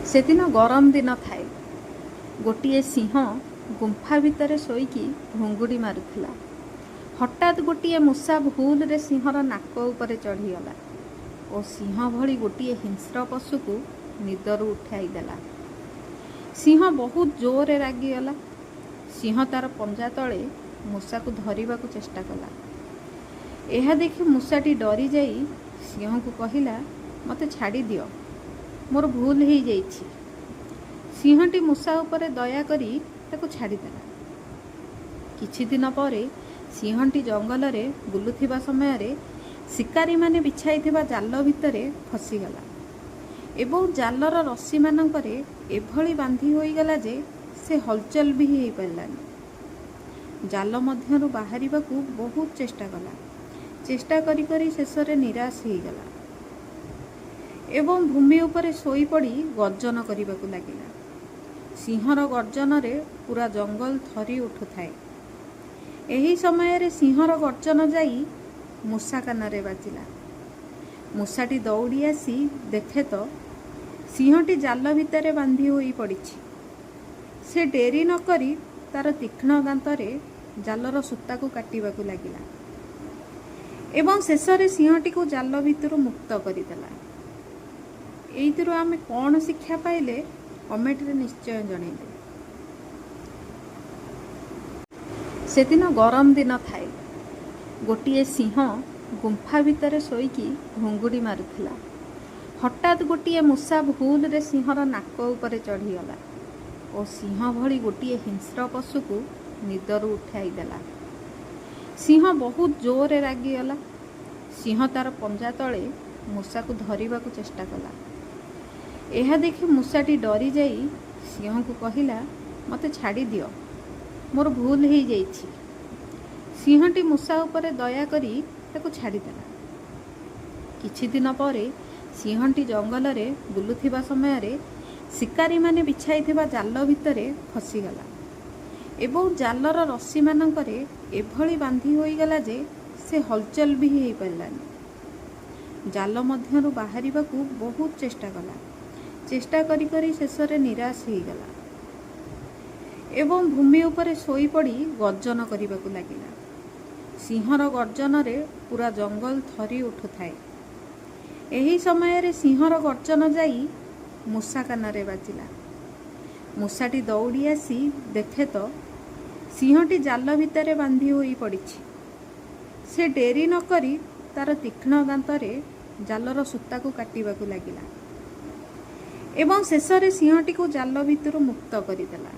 सेदिन गरम दिन थाए। गोटे सिंह गुंफा भितर शोईकी घुंगुड़ी मारुथिला। हठात गोटे मूषा भूल रे सिंहर नाक उपरे चढ़ीगला और सिंह भली गोटे हिंस्र पशु को निदरू उठाईदेला। सिंह बहुत जोर रागिगला। सिंह तार पंजा तले मूषा को धरिबा को चेष्टा कला। यह देखि मूषाटी डरी जाई सिंह को कहिला, मते छाड़ी दियो, मोर भूल हो जाइछि। सिंहटी मूषा उपरे दया करी ताको छाड़ीदेला। किछि दिन परे सिंहटी जंगल रे बुलुथिबा समय रे शिकारी माने बिछाइथिबा जाल भितरे फसीगला एवं जालर रस्सी मानकरे एभली बांधी होईगला जे से हलचल भी हो पारलानी। जाल मध्यरु बाहरिबाकू बहुत चेष्टा कला। चेष्टा करी करी शेष रे निराश हो गला एवं भूमि उपरे शोई पड़ी गर्जन करने लगिला। सिंहर गर्जन रे पूरा जंगल थरी उठुथाए। एही समय रे सिंहर गर्जन जाई मूषा कानरे बाजिला। मूषाटी दौड़ी आसी देखे तो सिंहटी जाल भितर बांधी होई पड़िछि। से डेरी न करी तार तीक्ष्ण दांतरे जालर सूता को काटिबाकू लागिला एवं शेष रे सिंहटी को जाल भितर मुक्त करदेला। एइथिरु आमे कौन शिक्षा पाइले कमेंट रे निश्चय जणैबे। सेदिन गरम दिन थाए। गोटे सिंह गुंफा भितर शोईकी घुंगुड़ी मारुथिला। हठात गोटे मूषा भूल रे सिंहर नाक उपरे चढ़ीगला और सिंह भली गोटे हिंस्र पशु को निदरू उठाईदेला। सिंह बहुत जोर रागिगला। सिंह तार पंजा तले मूषा को धरिबा को चेष्टा कला। यह देखि मूषाटी डरी जाई सिंह को कहिला, मते छाड़ी दियो, मोर भूल हो जाइछि। सिंहटी मूषा उपरे दया करी ताको छाड़ीदेला। किछि दिन परे सिंहटी जंगल रे बुलुथिबा समय रे शिकारी माने बिछाइथिबा जाल भितरे फसीगला एवं जालर रस्सी मानकरे एभली बांधी होईगला जे से हलचल भी हो पारलानी। जाल मध्यरु बाहरिबाकू बहुत चेष्टा कला। चेष्टा करी करी शेष रे निराश हो गला एवं भूमि उपरे शोई पड़ी गर्जन करने लगिला। सिंहर गर्जन रे पूरा जंगल थरी उठुथाए। एही समय रे सिंहर गर्जन जाई मूषा कानरे बाजिला। मूषाटी दौड़ी आसी देखे तो सिंहटी जाल भितर बांधी होई पड़िछि। से डेरी न करी तार तीक्ष्ण दांतरे जालर सूता को काटिबाकू लागिला एवं शेष रे सिंहटी को जाल भितर मुक्त करदेला।